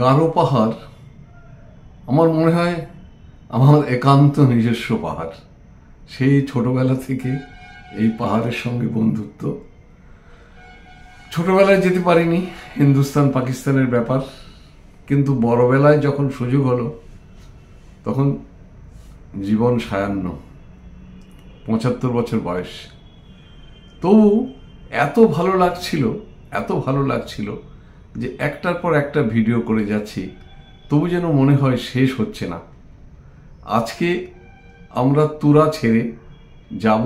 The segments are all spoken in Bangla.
গারো পাহাড় আমার মনে হয় আমার একান্ত নিজস্ব পাহাড়। সেই ছোটবেলা থেকে এই পাহাড়ের সঙ্গে বন্ধুত্ব। ছোটবেলায় যেতে পারিনি, হিন্দুস্তান পাকিস্তানের ব্যাপার, কিন্তু বড়বেলায় যখন সুযোগ হলো তখন জীবন সায়ান্ন, ৭৫ বছর বয়স। তবু এত ভালো লাগছিল যে একটার পর একটা ভিডিও করে যাচ্ছি, তবু যেন মনে হয় শেষ হচ্ছে না। আজকে আমরা তুরা ছেড়ে যাব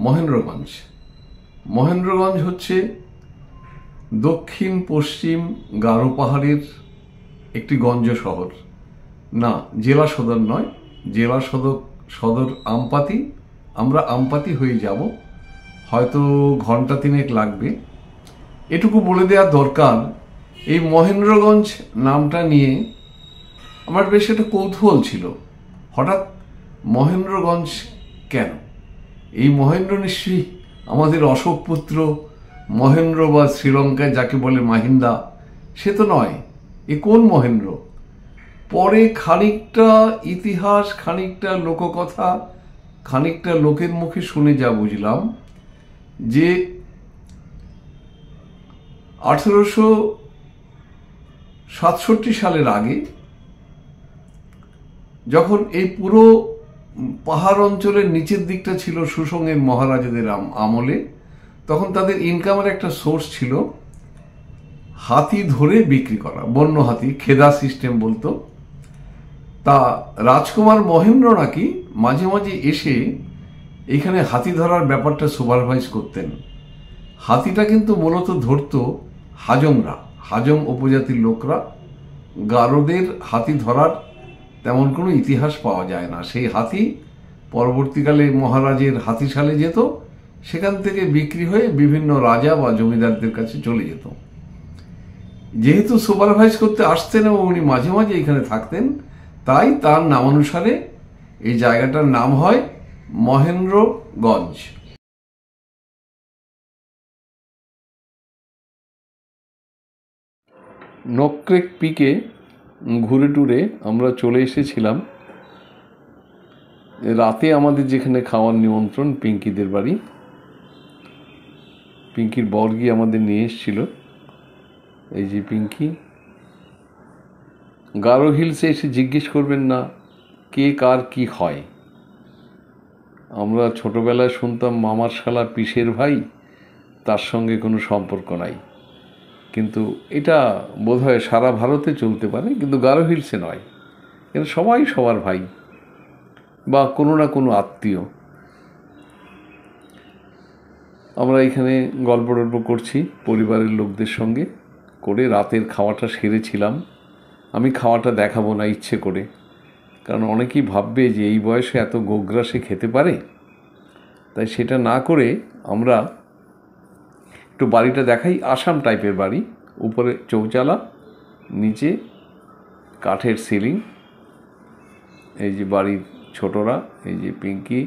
মহেন্দ্রগঞ্জ। মহেন্দ্রগঞ্জ হচ্ছে দক্ষিণ পশ্চিম গারো পাহাড়ের একটি গঞ্জ শহর। না, জেলা সদর নয়, জেলা সদর আমপাতি। আমরা আমপাতি হয়ে যাব, হয়তো ঘন্টা ৩ লাগবে। এটুকু বলে দেওয়া দরকার, এই মহেন্দ্রগঞ্জ নামটা নিয়ে আমার বেশ একটা কৌতূহল ছিল। হঠাৎ মহেন্দ্রগঞ্জ কেন? এই মহেন্দ্র নিশ্চয়ই আমাদের অশোক পুত্র মহেন্দ্র, বা শ্রীলঙ্কায় যাকে বলে মাহিন্দা, সে তো নয়। এ কোন মহেন্দ্র? পরে খানিকটা ইতিহাস, খানিকটা লোককথা, খানিকটা লোকের মুখে শুনে যা বুঝলাম যে ১৮৬৭ সালের আগে যখন এই পুরো পাহাড় অঞ্চলের নিচের দিকটা ছিল সুসংয়ের মহারাজাদের আমলে, তখন তাদের ইনকামের একটা সোর্স ছিল হাতি ধরে বিক্রি করা, বন্য হাতি, খেদা সিস্টেম বলতো। তা রাজকুমার মহেন্দ্র নাকি মাঝে মাঝে এসে এখানে হাতি ধরার ব্যাপারটা সুপারভাইজ করতেন। হাতিটা কিন্তু মূলত ধরতো হাজংরা, হাজং উপজাতির লোকরা। গারোদের হাতি ধরার তেমন কোনো ইতিহাস পাওয়া যায় না। সেই হাতি পরবর্তীকালে মহারাজের হাতিশালে যেত, সেখান থেকে বিক্রি হয়ে বিভিন্ন রাজা বা জমিদারদের কাছে চলে যেত। যেহেতু সুপারভাইজ করতে আসতেন এবং উনি মাঝে মাঝে এখানে থাকতেন, তাই তার নামানুসারে এই জায়গাটার নাম হয় মহেন্দ্রগঞ্জ। নকরেক পিকে ঘুরে টুরে আমরা চলে এসেছিলাম। রাতে আমাদের যেখানে খাওয়ার নিমন্ত্রণ, পিঙ্কিদের বাড়ি। পিঙ্কির বর গিয়ে আমাদের নিয়ে এসেছিল। এই যে পিঙ্কি। গারো হিলসে এসে জিজ্ঞেস করবেন না কে কার কি হয়। আমরা ছোটবেলায় শুনতাম মামার শালা পিসের ভাই, তার সঙ্গে কোনো সম্পর্ক নাই। কিন্তু এটা বোধহয় সারা ভারতে চলতে পারে, কিন্তু গারো হিলসে নয়। কিন্তু সবাই সবার ভাই বা কোনো না কোনো আত্মীয়। আমরা এখানে গল্প টল্প করছি পরিবারের লোকদের সঙ্গে করে, রাতের খাওয়াটা সেরেছিলাম। আমি খাওয়াটা দেখাবো না ইচ্ছে করে, কারণ অনেকেই ভাববে যে এই বয়সে এত গোগ্রা সে খেতে পারে। তাই সেটা না করে আমরা একটু বাড়িটা দেখাই। আসাম টাইপের বাড়ি, উপরে চৌচালা, নিচে কাঠের সিলিং। এই যে বাড়ির ছোটরা, এই যে পিঙ্কি,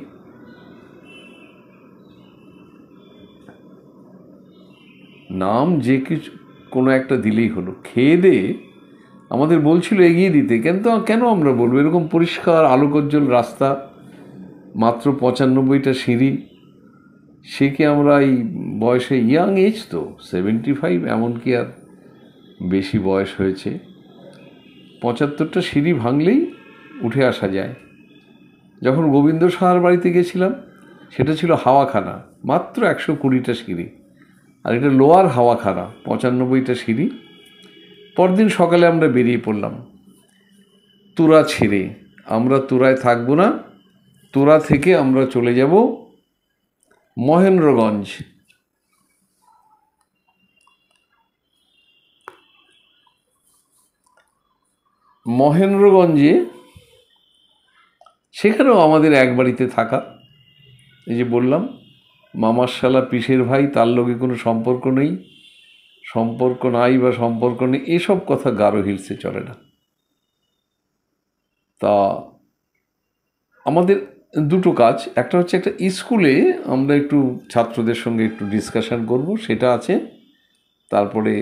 নাম যে কিছু কোনো একটা দিলেই হলো। খেয়ে দিয়ে আমাদের বলছিল এগিয়ে দিতে, কিন্তু কেন আমরা বলবো? এরকম পরিষ্কার আলোকোজ্জ্বল রাস্তা, মাত্র ৯৫টা সিঁড়ি। সে কি আমরা এই বয়সে, ইয়াং এজ তো ৭৫, এমনকি আর বেশি বয়স হয়েছে। ৭৫টা সিঁড়ি ভাঙলেই উঠে আসা যায়। যখন গোবিন্দ সাহার বাড়িতে গেছিলাম, সেটা ছিল হাওয়াখানা, মাত্র ১২০টা সিঁড়ি। আর এটা লোয়ার হাওয়াখানা, ৯৫টা সিঁড়ি। পরদিন সকালে আমরা বেরিয়ে পড়লাম তুরা ছেড়ে। আমরা তুরায় থাকবো না, তুরা থেকে আমরা চলে যাব মহেন্দ্রগঞ্জ। মহেন্দ্রগঞ্জে সেখানেও আমাদের এক বাড়িতে থাকা। এই যে বললাম মামার শালা পিসের ভাই, তার লগে কোনো সম্পর্ক নেই, সম্পর্ক নাই বা সম্পর্ক নেই, এসব কথা গারো হিলসে চলে না। তা আমাদের দুটো কাজ, একটা হচ্ছে একটা স্কুলে আমরা একটু ছাত্রদের সঙ্গে একটু ডিসকাশন করব, সেটা আছে। তারপরে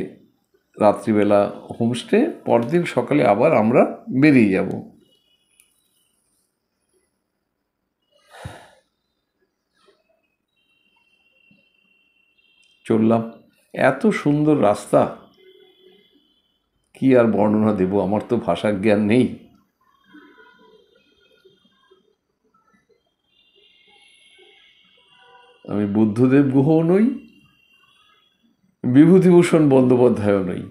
রাত্রিবেলা হোমস্টে, পরদিন সকালে আবার আমরা বেরিয়ে যাব। চললাম, এত সুন্দর রাস্তা, কি আর বর্ণনা দেব, আমার তো ভাষার জ্ঞান নেই। আমি বুদ্ধদেব গুহও নই, বিভূতিভূষণ বন্দ্যোপাধ্যায়ও নই।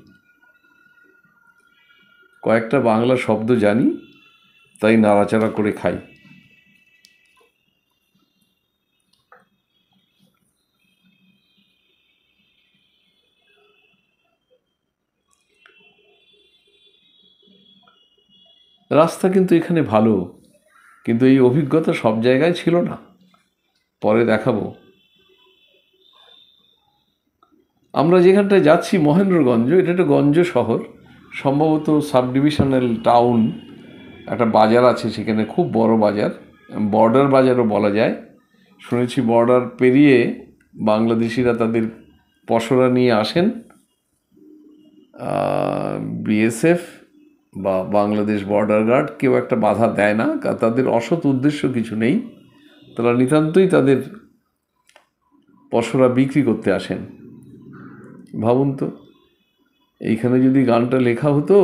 কয়েকটা বাংলা শব্দ জানি, তাই নাড়াচাড়া করে খাই। রাস্তা কিন্তু এখানে ভালো, কিন্তু এই অভিজ্ঞতা সব জায়গায় ছিল না, পরে দেখাবো। আমরা যেখানটায় যাচ্ছি মহেন্দ্রগঞ্জ, এটা একটা গঞ্জ শহর, সম্ভবত সাব ডিভিশনাল টাউন। একটা বাজার আছে সেখানে, খুব বড় বাজার, বর্ডার বাজারও বলা যায়। শুনেছি বর্ডার পেরিয়ে বাংলাদেশিরা তাদের পসরা নিয়ে আসেন, বিএসএফ বা বাংলাদেশ বর্ডার গার্ড কেউ একটা বাধা দেয় না, তাদের অসৎ উদ্দেশ্য কিছু নেই, তারা নিতান্তই তাদের পসরা বিক্রি করতে আসেন। ভাবুন তো, এইখানে যদি গানটা লেখা হতো,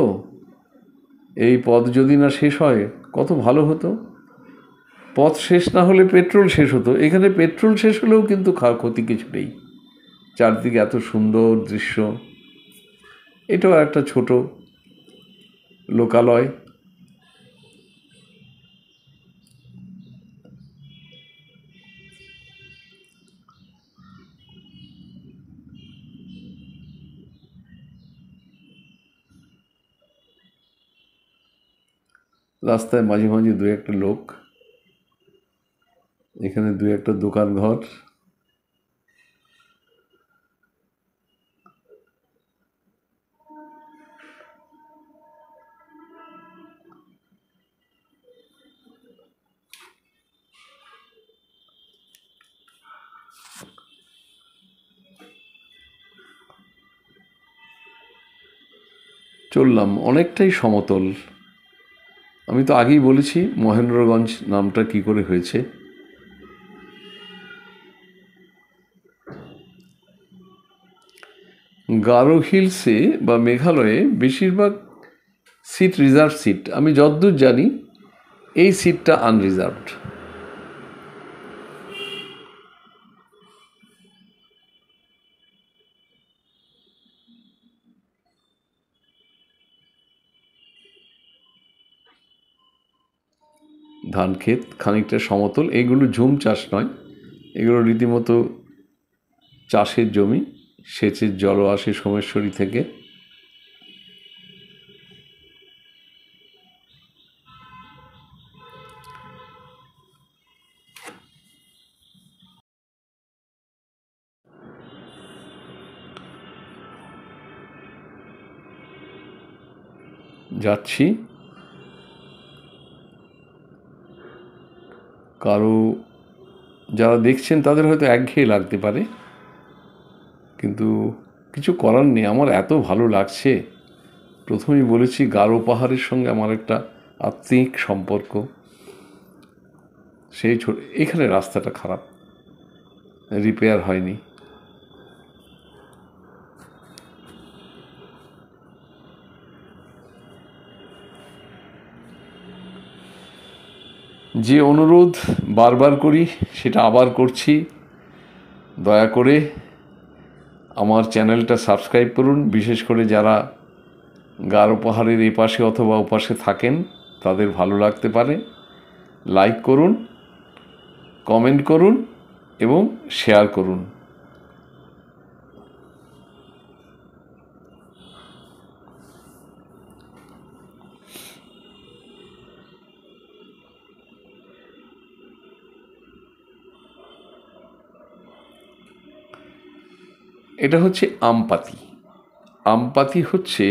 এই পথ যদি না শেষ হয় কত ভালো হতো। পথ শেষ না হলে পেট্রোল শেষ হতো, এখানে পেট্রোল শেষ হলেও কিন্তু ক্ষতি কিছু নেই। চারদিকে এত সুন্দর দৃশ্য। এটাও একটা ছোট লোকালয়। রাস্তায় মাঝে মাঝে দু একটা লোক, এখানে দু একটা দোকান ঘর। চললাম, অনেকটাই সমতল। আমি তো আগেই বলেছি মহেন্দ্রগঞ্জ নামটা কি করে হয়েছে। গারো হিলসে বা মেঘালয়ে বেশিরভাগ সিট রিজার্ভ সিট। আমি যতদূর জানি এই সিটটা আনরিজার্ভড। ধান ক্ষেত, খানিকটা সমতল, এগুলো ঝুম চাষ নয়, এগুলো রীতিমতো চাষের জমি, সেচের জলও আসে সোমেশ্বরী থেকে। যাচ্ছি, কারো যারা দেখছেন তাদের হয়তো একঘেয়ে লাগতে পারে, কিন্তু কিছু করার নেই, আমার এত ভালো লাগছে। প্রথমেই বলেছি গারো পাহাড়ের সঙ্গে আমার একটা আত্মিক সম্পর্ক। সেই এখানে রাস্তাটা খারাপ, রিপেয়ার হয়নি। যে অনুরোধ বারবার করি সেটা আবার করছি, দয়া করে আমার চ্যানেলটা সাবস্ক্রাইব করুন। বিশেষ করে যারা গারো পাহাড়ের এপাশে অথবা ওপাশে থাকেন তাদের ভালো লাগতে পারে। লাইক করুন, কমেন্ট করুন এবং শেয়ার করুন। এটা হচ্ছে আমপাতি। আমপাতি হচ্ছে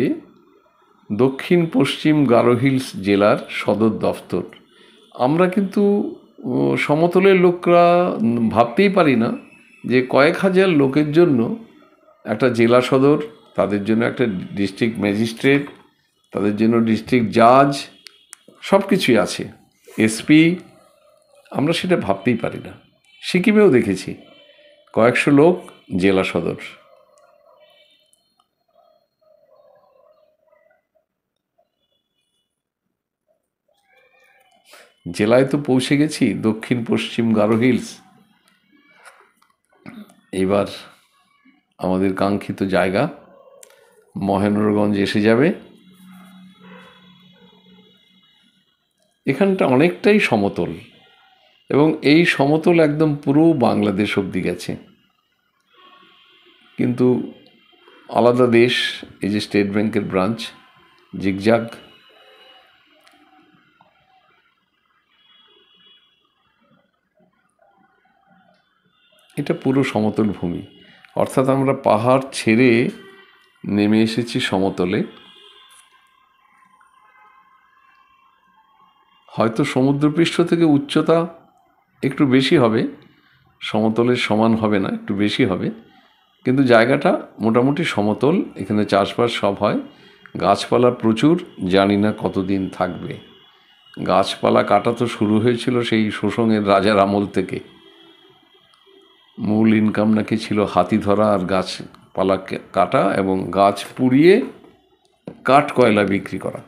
দক্ষিণ পশ্চিম গারো হিলস জেলার সদর দফতর। আমরা কিন্তু সমতলের লোকরা ভাবতেই পারি না যে কয়েক হাজার লোকের জন্য একটা জেলা সদর তাদের জন্য একটা ডিস্ট্রিক্ট ম্যাজিস্ট্রেট, তাদের জন্য ডিস্ট্রিক্ট জাজ, সব কিছুই আছে, এসপি। আমরা সেটা ভাবতেই পারি না। সিকিমেও দেখেছি কয়েকশো লোক, জেলা সদর। জেলায় তো পৌঁছে গেছি, দক্ষিণ পশ্চিম গারো হিলস। এবার আমাদের কাঙ্ক্ষিত জায়গা মহেন্দ্রগঞ্জ এসে যাবে। এখানটা অনেকটাই সমতল, এবং এই সমতল একদম পুরো বাংলাদেশ অবধি গেছে। কিন্তু আলাদা দেশ, এই যে স্টেট ব্যাংকের ব্রাঞ্চ জিগজাগ, এটা পুরো সমতল ভূমি। অর্থাৎ আমরা পাহাড় ছেড়ে নেমে এসেছি সমতলে। হয়তো সমুদ্রপৃষ্ঠ থেকে উচ্চতা একটু বেশি হবে, সমতলের সমান হবে না, একটু বেশি হবে, কিন্তু জায়গাটা মোটামুটি সমতল। এখানে চাষবাস সব হয়, গাছপালা প্রচুর, জানি না কতদিন থাকবে। গাছপালা কাটা তো শুরু হয়েছিল সেই শোষণের রাজার আমল থেকে। মূল ইনকাম নাকি ছিল হাতি ধরা আর গাছপালা কাটা এবং গাছ পুড়িয়ে কাঠ কয়লা বিক্রি করা।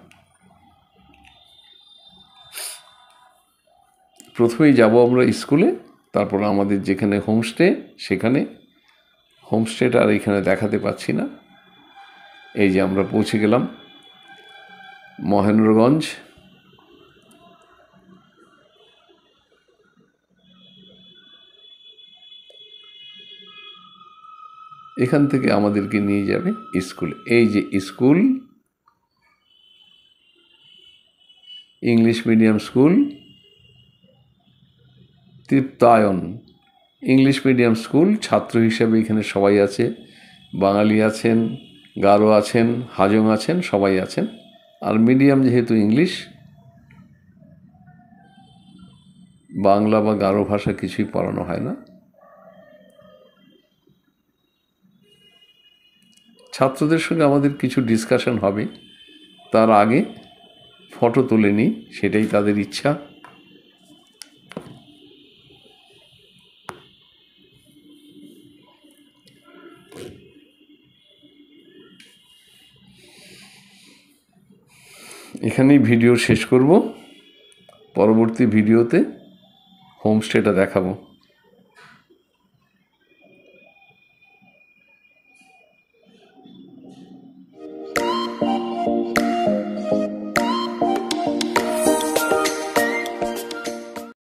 প্রথমেই যাব আমরা স্কুলে, তারপর আমাদের যেখানে হোমস্টে, সেখানে হোমস্টেটা আর এখানে দেখাতে পাচ্ছি না। এই যে আমরা পৌঁছে গেলাম মহেন্দ্রগঞ্জ। এখান থেকে আমাদেরকে নিয়ে যাবে স্কুলে। এই যে school, English medium school Triptayan English medium school. ছাত্র হিসেবে এখানে সবাই আছে, বাঙালি আছেন, গারো আছেন, হাজং আছেন, সবাই আছেন। আর মিডিয়াম যেহেতু ইংলিশ, বাংলা বা গারো ভাষা কিছুই পড়ানো হয় না। ছাত্রদের সঙ্গে আমাদের কিছু ডিসকাশন হবে, তার আগে ফটো তুলে নিই, সেটাই তাদের ইচ্ছা। এখানেই ভিডিও শেষ করব। পরবর্তী ভিডিওতে হোমস্টেটা দেখাবো।